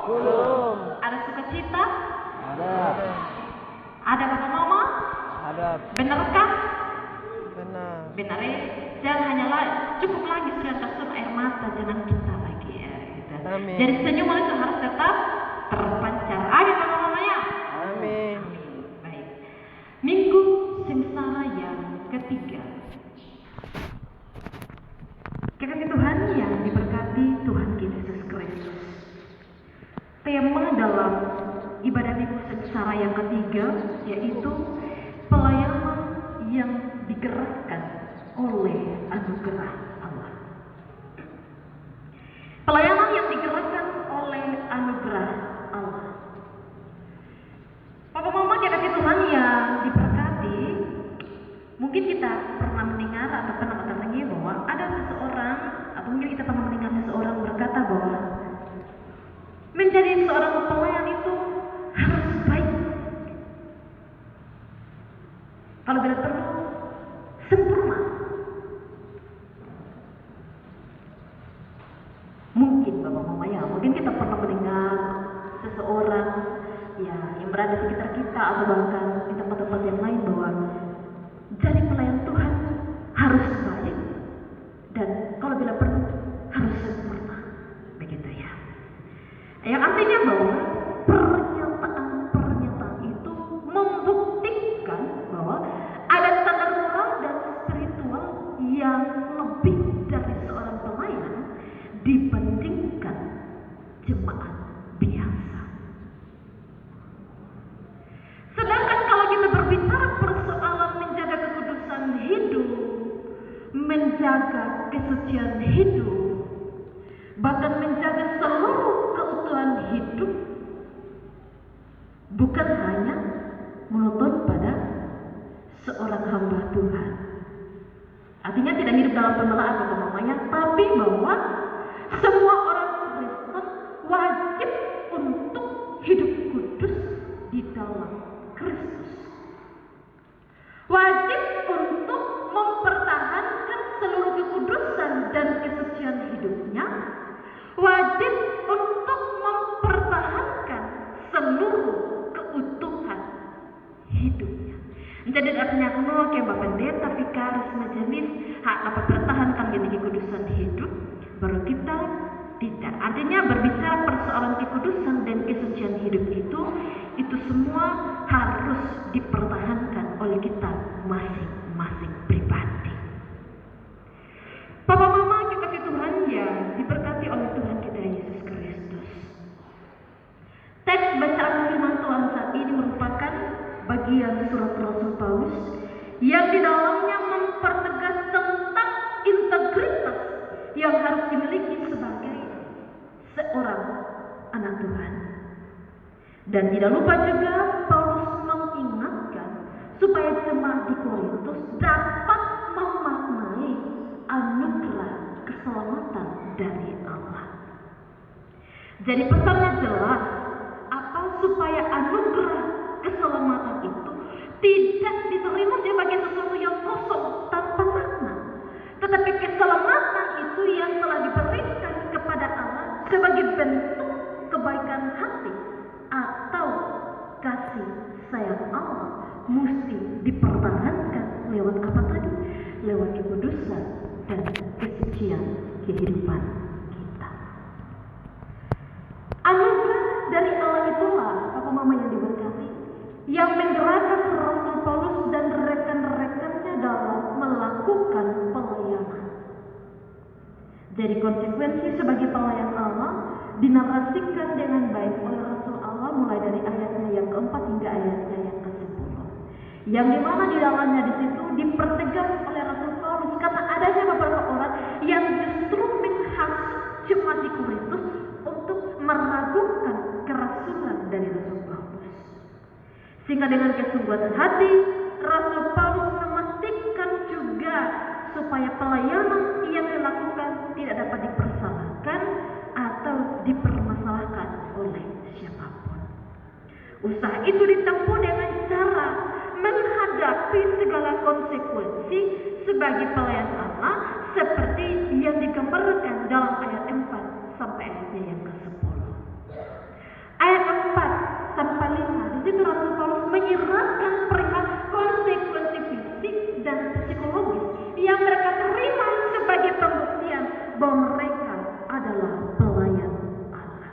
Belum. Ada sukacita? Ada. Ada papa mama? Ada. Benarkah? Benar. Benar ya? Jangan hanyalah cukup lagi sudah tersun air mata, jangan kita lagi ya. Gitu. Amin. Jadi senyuman itu harus tetap terpancar. Amin papa mamanya. Amin. Baik. Minggu sengsara yang ketiga. Kekasih Tuhan yang diberkati Tuhan Yesus Kristus. Tema dalam ibadah minggu sengsara yang ketiga yaitu pelayanan yang digerakkan oleh anugerah Allah. Pelayanan yang digerakkan oleh anugerah Allah. Papa mama kekasih Tuhan yang diberkati, mungkin kita pernah mendengar atau pernah mendengar bahwa ada seseorang, atau mungkin kita pernah mendengar seseorang berkata bahwa menjadi seorang pelayan itu harus baik. Kalau bila perlu sempurna. Mungkin bapak mama ya, mungkin kita pernah mendengar seseorang ya yang berada di sekitar kita atau bahkan di tempat-tempat yang lain bahwa jadi pelayan Tuhan harus baik dan kalau bila perlu harus sempurna, begitu ya. Yang artinya bahwa pernyataan itu membuktikan bahwa ada standar moral dan spiritual yang lebih dari seorang pelayan dibandingkan jemaat biasa. Sedangkan kalau kita berbicara persoalan menjaga kekudusan hidup, menjaga kesucian hidup, bahkan menjaga seluruh keutuhan hidup, bukan hanya menuntut pada seorang hamba Tuhan. Artinya tidak hidup dalam pembelaan atau namanya, tapi bahwa semua orang Kristen wajib untuk hidup kudus di dalam Kristus. Wajib untuk mempertahankan seluruh kekudusan dan kesucian hidupnya. Wajib untuk mempertahankan seluruh keutuhan hidupnya. Jadi artinya kuno ke Bapak Pendeta, Vikaris, Majelis hak dapat pertahankan gini kekudusan hidup, baru kita tidak. Artinya berbicara persoalan kekudusan dan kesucian hidup itu semua harus dipertahankan oleh kita masing-masing pribadi. Papa mama kekasih Tuhan yang diberkati oleh Tuhan kita Yesus Kristus. Teks bacaan firman Tuhan saat ini merupakan bagian surat Rasul Paulus yang di dalamnya mempertegas tentang integritas yang harus dimiliki sebagai seorang anak Tuhan. Dan tidak lupa juga Paulus mengingatkan supaya jemaat di Korintus dapat memaknai anugerah keselamatan dari Allah. Jadi pesannya jelas, apa supaya anugerah keselamatan itu tidak diterima sebagai sesuatu yang kosong tanpa makna, tetapi keselamatan itu yang telah diberikan kepada Allah sebagai bentuk kebaikan hati atau kasih sayang Allah mesti dipertahankan lewat apa tadi? Lewat kekudusan dan kesucian kehidupan kita. Anugerah dari Allah itulah Papa Mama yang diberkati, yang menggerakkan Rasul Paulus dan rekan-rekannya dalam melakukan pelayanan. Jadi konsekuensi sebagai pelayan Allah dinarasikan dengan baik oleh Rasul Allah mulai dari ayatnya yang keempat hingga ayatnya yang ke-10. Yang dimana di dalamnya di situ dipertegas oleh Rasul Paulus karena adanya beberapa orang yang justru menghasut jemaat di Korintus untuk meragukan kerasulan dari Rasul Paulus. Sehingga dengan kesungguhan hati Rasul Paulus memastikan juga supaya pelayanan yang dilakukan tidak dapat dipersalahkan atau dipermasalahkan oleh siapapun. Usaha itu ditempuh dengan cara menghadapi segala konsekuensi sebagai pelayan Allah seperti yang digambarkan dalam ayat 4 sampai ayatnya yang ke-10. mengisyaratkan perihal konsekuensi fisik dan psikologis yang mereka terima sebagai pembuktian bahwa mereka adalah pelayan Allah.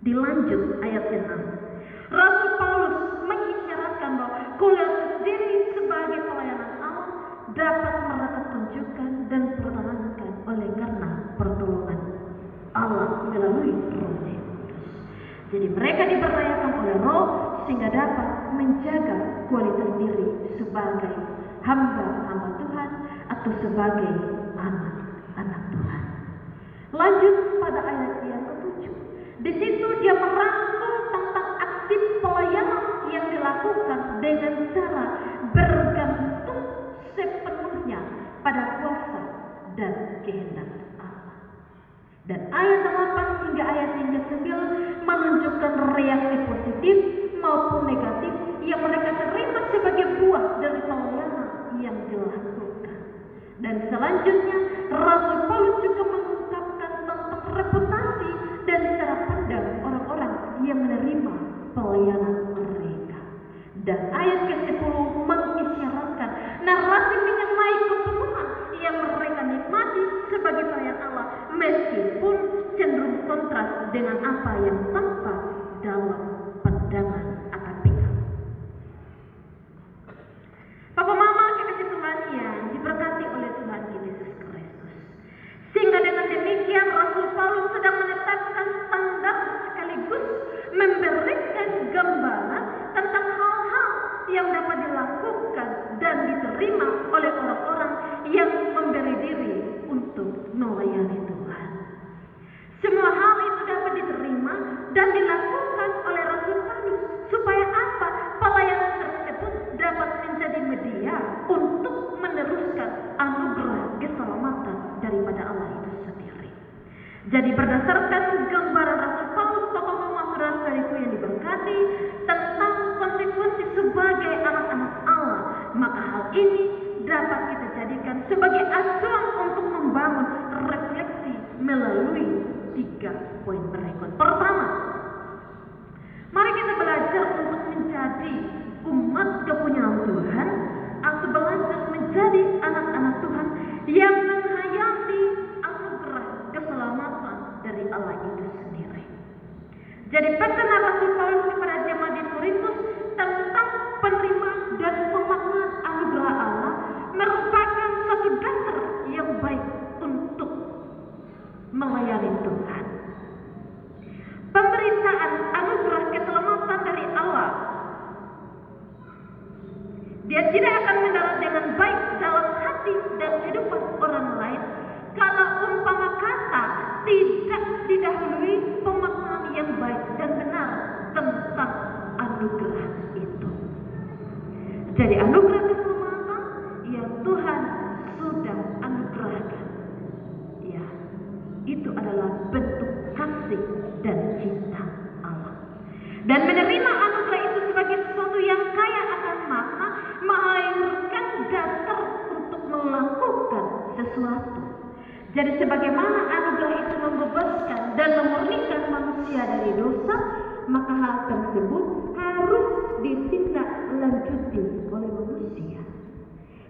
Dilanjut ayat 6. Rasul Paulus mengisyaratkan bahwa Korintus sendiri sebagai pelayanan Allah dapat mereka tunjukkan dan pertahankan oleh karena pertolongan Allah melalui Roh-Nya. Jadi mereka diberdayakan oleh Roh sehingga dapat menjaga kualitas diri sebagai hamba-hamba Tuhan atau sebagai anak-anak Tuhan. Lanjut pada ayat yang ke-7. Di situ dia merangkum tentang aksi pelayanan yang dilakukan dengan cara bergantung sepenuhnya pada kuasa dan kehendak Allah. Dan ayat 8 hingga ayat yang ke-9 menunjukkan reaksi positif maupun negatif yang mereka terima sebagai buah dari pelayanan yang dilakukan. Dan selanjutnya Rasul Paulus juga mengungkapkan tentang reputasi dan cara pandang orang-orang yang menerima pelayanan mereka. Dan ayat ke-10 mengisyaratkan narasi mengenai kepenuhan yang mereka nikmati sebagai pelayan Allah, meskipun cenderung kontras dengan apa yang tampak dalam pandangan akademis. Papa Mama kekasih Tuhan yang diberkati oleh Tuhan Yesus Kristus. Sehingga dengan demikian Rasul Paulus sedang menetapkan standar sekaligus memberikan gambaran tentang hal-hal yang dapat dilakukan dan diterima oleh orang-orang yang memberi diri untuk melayani Tuhan. Semua hal itu dapat diterima dan dilakukan oleh Rasul Paulus supaya apa? Pelayanan tersebut dapat menjadi media untuk meneruskan anugerah keselamatan daripada Allah itu sendiri. Jadi berdasarkan gambaran Rasul Paulus, Bapak Mama saudara-saudariku yang diberkati, tentang konsekuensi sebagai anak-anak Allah, maka hal ini dapat kita jadikan sebagai acuan untuk membangun refleksi melalui 3 poin berikut. Pertama, mari kita belajar untuk menjadi umat kepunyaan Tuhan atau belajar menjadi anak-anak Tuhan yang menghayati anugerah keselamatan dari Allah itu sendiri. Jadi pesan Rasul Paulus kepada jemaat di Korintus tentang penerimaan dan pemaknaan anugerah Allah merupakan satu dasar yang baik untuk melayani Tuhan. Pemberitaan anugerah keselamatan dari Allah, dia tidak akan mendarat dengan baik dalam hati dan kehidupan orang lain kalau umpama kata tidak didahului pemaknaan yang baik dan benar tentang anugerah itu. Jadi anugerah keselamatan yang Tuhan sudah anugerahkan, ya, itu adalah bentuk kasih dan cinta Allah. Dan menerima anugerah itu sebagai sesuatu yang kaya akan makna melahirkan dasar untuk melakukan sesuatu. Jadi sebagaimana anugerah itu membebaskan dan memurnikan manusia dari dosa, maka hal tersebut harus ditindaklanjuti oleh manusia.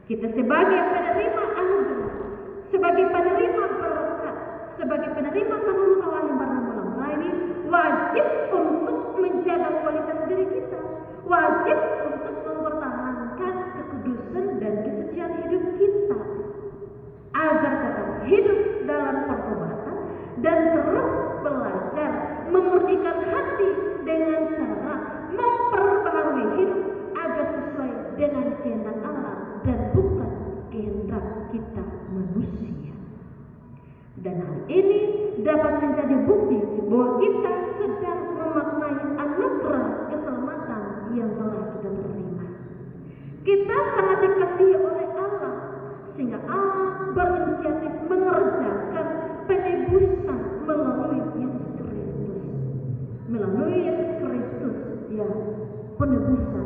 Kita sebagai penerima anugerah, sebagai penerima berkat, sebagai penerima penurut Allah yang berulang-ulang ini, wajib untuk menjaga kualitas diri kita, wajib untuk mempertahankan kekudusan dan kesucian hidup kita, agar tetap hidup dalam pertobatan dan terus belajar memurnikan hati dengan cara memperbaharui hidup agar sesuai dengan kehendak Allah dan bukan kehendak kita manusia. Dan hal ini dapat menjadi bukti bahwa kita sedang memaknai anugerah keselamatan yang telah kita terima. Kita sangat dikasihi oleh Allah, sehingga Allah berinisiatif mengerjakan penebusan melalui Yesus Kristus. Melalui Yesus Kristus, ya, penebusan